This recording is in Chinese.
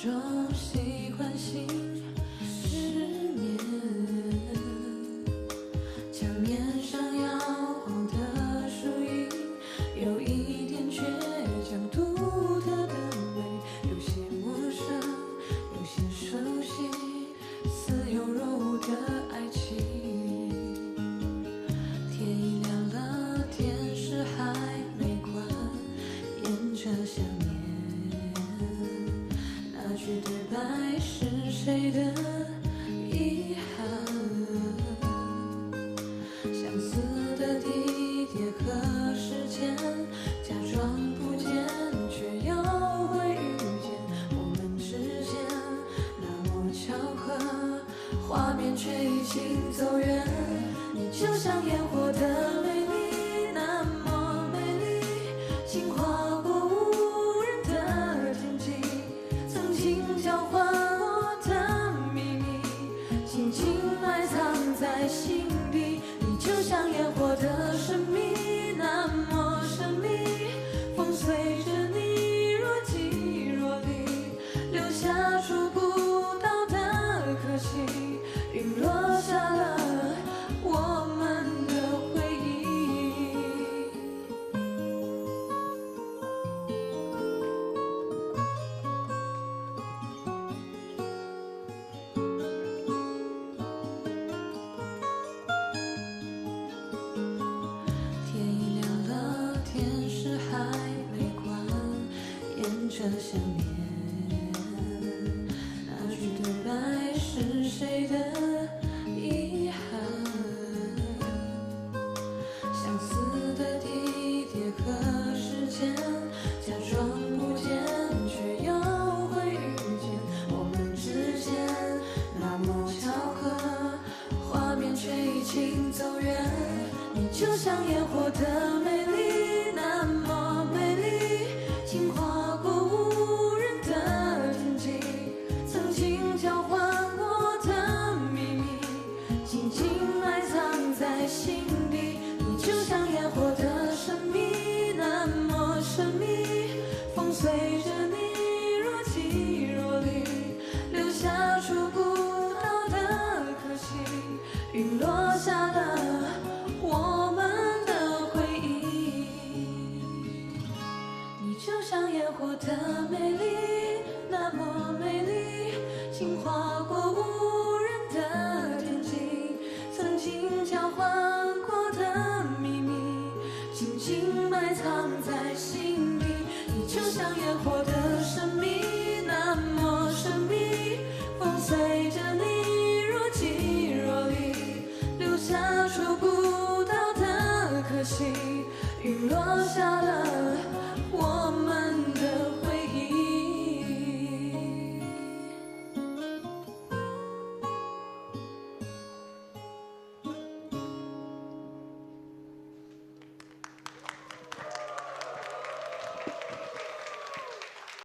种习惯性失眠，墙面上摇晃的树影，有一点倔强，独特的美，有些陌生，有些熟悉，似有若无的爱情。天已亮了，电视还没关，沿着想念。那句对白是谁的遗憾？相似的地点和时间，假装不见，却又会遇见。我们之间那么巧合，画面却已经走远。你就像烟火的美丽，那么美丽，轻划过无人的天际。曾经交换过的秘密，静静埋藏在心底。你就像烟火的神秘，那么神秘，风随着你若即若离，留下触不到的可惜。云落下了我们的回忆。天已亮了，电视还没关，沿着想念。那句对白是谁的遗憾？相似的地点和时间，假装不见，却又会遇见。我们之间那么巧合，画面却已经走远。你就像烟火的美丽，那么美丽，轻划过无人的天际。曾经交换过的秘密，静静埋藏在心底。你就像烟火的神秘，那么神秘，风随着你若即若离，留下触不到的可惜。云落下了我们的回忆。你就像烟火的美丽，那么美丽，轻划过无人的天际。曾经交换过的秘密，静静埋藏在心底。你就像烟火的神秘，那么神秘，风随着你若即若离，留下触不到的可惜。云落下了